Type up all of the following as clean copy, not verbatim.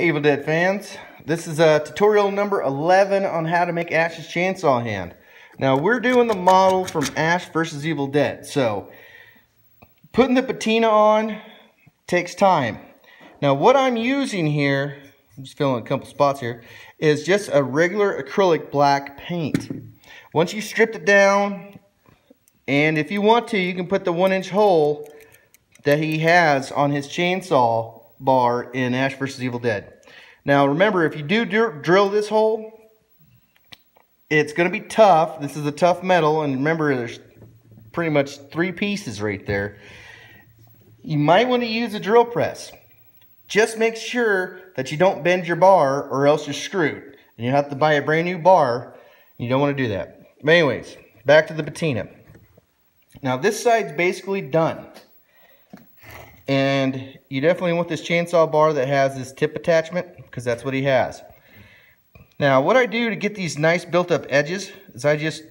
Hey Evil Dead fans, this is tutorial number 11 on how to make Ash's chainsaw hand. Now we're doing the model from Ash vs. Evil Dead, so putting the patina on takes time. Now what I'm using here, I'm just filling a couple spots here, is just a regular acrylic black paint. Once you stripped it down, and if you want to, you can put the 1-inch hole that he has on his chainsaw bar in Ash vs. Evil Dead. Now remember, if you do drill this hole, it's going to be tough. This is a tough metal, and remember there's pretty much 3 pieces right there. You might want to use a drill press. Just make sure that you don't bend your bar or else you're screwed. And you have to buy a brand new bar. You don't want to do that. But anyways, back to the patina. Now this side's basically done. And you definitely want this chainsaw bar that has this tip attachment, because that's what he has. Now what I do to get these nice built up edges is I just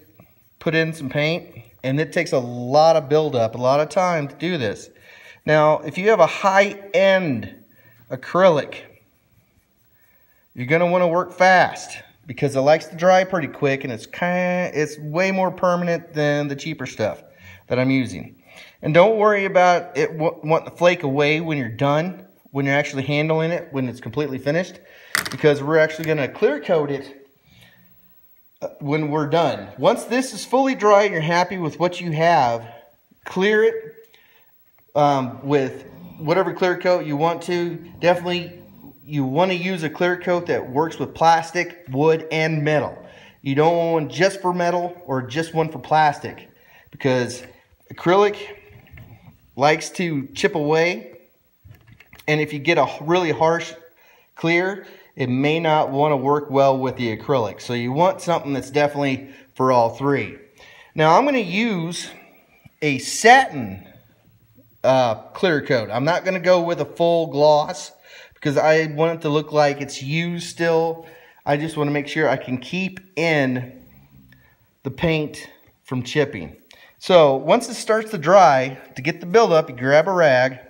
put in some paint, and it takes a lot of build up, a lot of time to do this. Now if you have a high-end acrylic, you're going to want to work fast because it likes to dry pretty quick, and it's way more permanent than the cheaper stuff that I'm using. And don't worry about it wanting to flake away when you're done, when you're actually handling it, when it's completely finished, because we're actually going to clear coat it when we're done. Once this is fully dry and you're happy with what you have, clear it with whatever clear coat you want to. Definitely you want to use a clear coat that works with plastic, wood, and metal. You don't want one just for metal or just one for plastic, because acrylic likes to chip away, and if you get a really harsh clear, it may not want to work well with the acrylic. So you want something that's definitely for all 3. Now I'm going to use a satin clear coat. I'm not going to go with a full gloss because I want it to look like it's used still. I just want to make sure I can keep in the paint from chipping. So once it starts to dry, to get the buildup, you grab a rag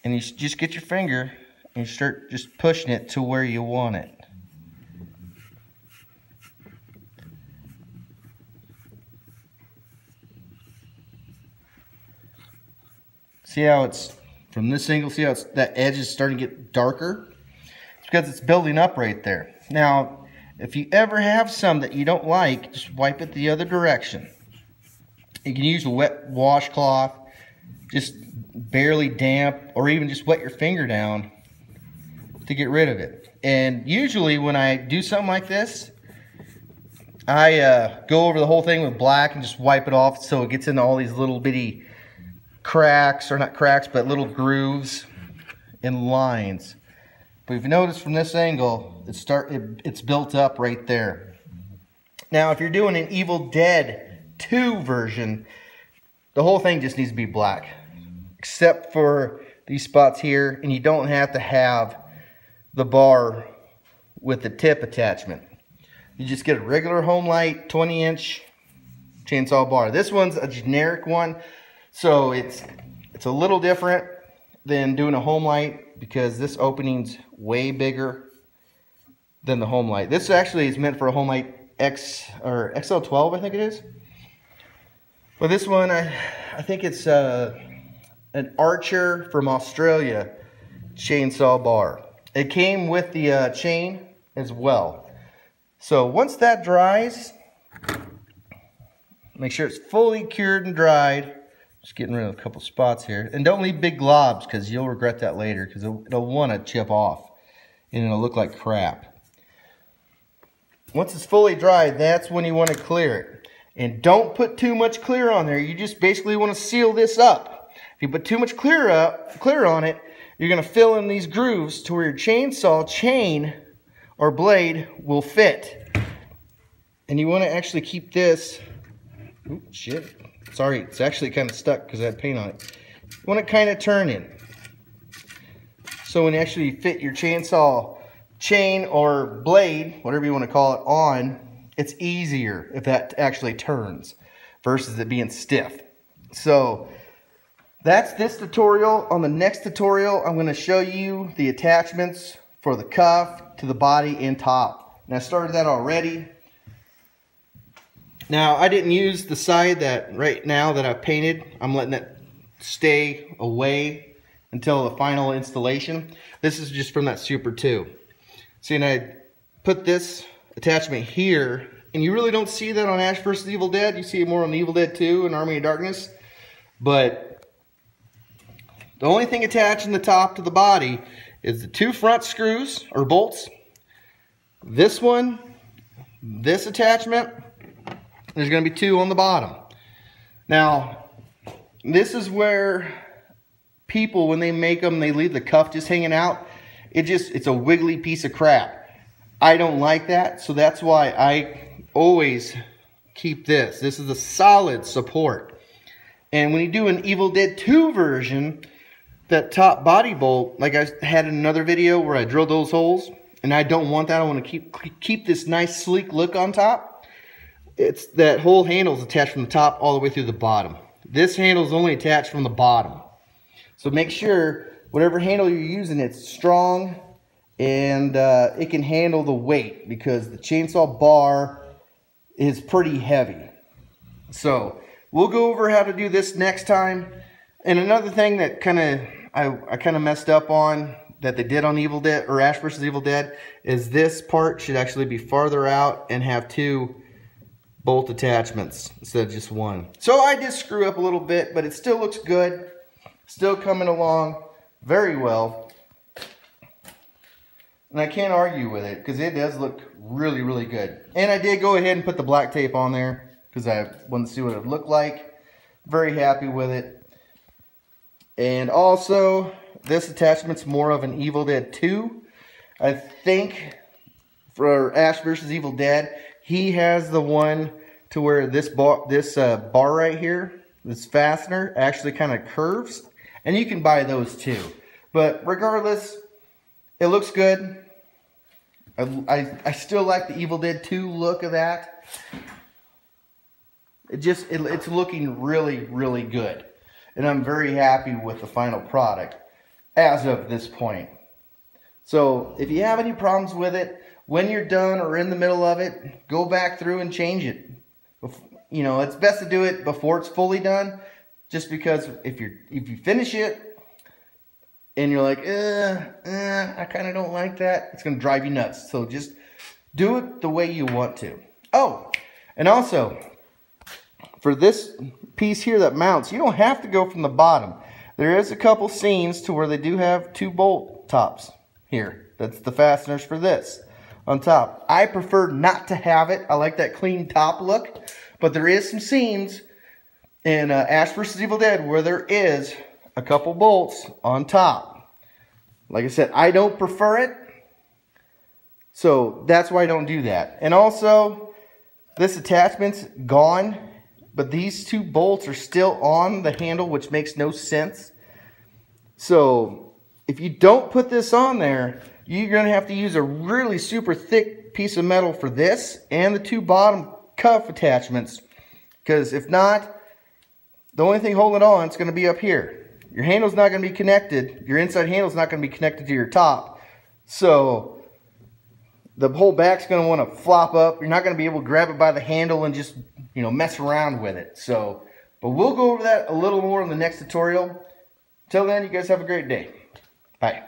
and you just get your finger and you start just pushing it to where you want it. See how it's, from this angle, see how that edge is starting to get darker? It's because it's building up right there. Now, if you ever have some that you don't like, just wipe it the other direction. You can use a wet washcloth, just barely damp, or even just wet your finger down to get rid of it. And usually when I do something like this, I go over the whole thing with black and just wipe it off so it gets into all these little bitty cracks, or not cracks, but little grooves and lines. But if you notice from this angle, it's built up right there. Now if you're doing an Evil Dead 2 version, the whole thing just needs to be black, except for these spots here, and you don't have to have the bar with the tip attachment. You just get a regular Homelite 20-inch chainsaw bar. This one's a generic one, so it's a little different than doing a Homelite because this opening's way bigger than the Homelite. This actually is meant for a Homelite X or XL12, I think it is. Well, this one, I think it's an Archer from Australia chainsaw bar. It came with the chain as well. So once that dries, make sure it's fully cured and dried. Just getting rid of a couple spots here. And don't leave big globs because you'll regret that later, because it'll want to chip off and it'll look like crap. Once it's fully dried, that's when you want to clear it. And don't put too much clear on there. You just basically want to seal this up. If you put too much clear on it, you're going to fill in these grooves to where your chainsaw chain or blade will fit. And you want to actually keep this, ooh, shit, sorry, it's actually kind of stuck because I had paint on it. You want to kind of turn in. So when you actually fit your chainsaw chain or blade, whatever you want to call it, on, it's easier if that actually turns versus it being stiff. So that's this tutorial. On the next tutorial, I'm going to show you the attachments for the cuff to the body and top. And I started that already. Now, I didn't use the side that right now that I've painted. I'm letting it stay away until the final installation. This is just from that Super 2. See, and I put this attachment here, and you really don't see that on Ash vs. Evil Dead. You see it more on Evil Dead 2 and Army of Darkness. But the only thing attaching the top to the body is the 2 front screws or bolts. This one, this attachment. There's going to be 2 on the bottom. Now, this is where people, when they make them, they leave the cuff just hanging out. It's a wiggly piece of crap. I don't like that, so that's why I always keep this. This is a solid support. And when you do an Evil Dead 2 version, that top body bolt, like I had in another video where I drilled those holes, and I don't want that. I want to keep this nice sleek look on top. It's that whole handle is attached from the top all the way through the bottom. This handle is only attached from the bottom. So make sure whatever handle you're using, it's strong and it can handle the weight, because the chainsaw bar is pretty heavy. So we'll go over how to do this next time. And another thing that I kind of messed up on that they did on Evil Dead or Ash vs. Evil Dead is this part should actually be farther out and have 2 bolt attachments instead of just 1. So I did screw up a little bit, but it still looks good. Still coming along very well. And I can't argue with it because it does look really, really good. And I did go ahead and put the black tape on there because I wanted to see what it would look like. Very happy with it. And also, this attachment's more of an Evil Dead 2. I think for Ash vs. Evil Dead, he has the one to where this bar right here, this fastener, actually kind of curves. And you can buy those too. But regardless, it looks good. I still like the Evil Dead 2 look of that. It's looking really, really good. And I'm very happy with the final product as of this point. So if you have any problems with it, when you're done or in the middle of it, go back through and change it. You know, it's best to do it before it's fully done, just because if you finish it and you're like, I kind of don't like that, it's going to drive you nuts. So just do it the way you want to. Oh, and also, for this piece here that mounts, you don't have to go from the bottom. There is a couple seams to where they do have 2 bolt tops here. That's the fasteners for this on top. I prefer not to have it. I like that clean top look. But there is some seams in Ash vs. Evil Dead where there is a couple bolts on top. Like I said, I don't prefer it. So that's why I don't do that. And also, this attachment's gone. But these 2 bolts are still on the handle, which makes no sense. So if you don't put this on there, you're going to have to use a really super thick piece of metal for this and the 2 bottom cuff attachments, because if not, the only thing holding it on is going to be up here. Your handle's not going to be connected. Your inside handle's not going to be connected to your top. So the whole back's going to want to flop up. You're not going to be able to grab it by the handle and just, you know, mess around with it. So, but we'll go over that a little more in the next tutorial. Till then, you guys have a great day. Bye.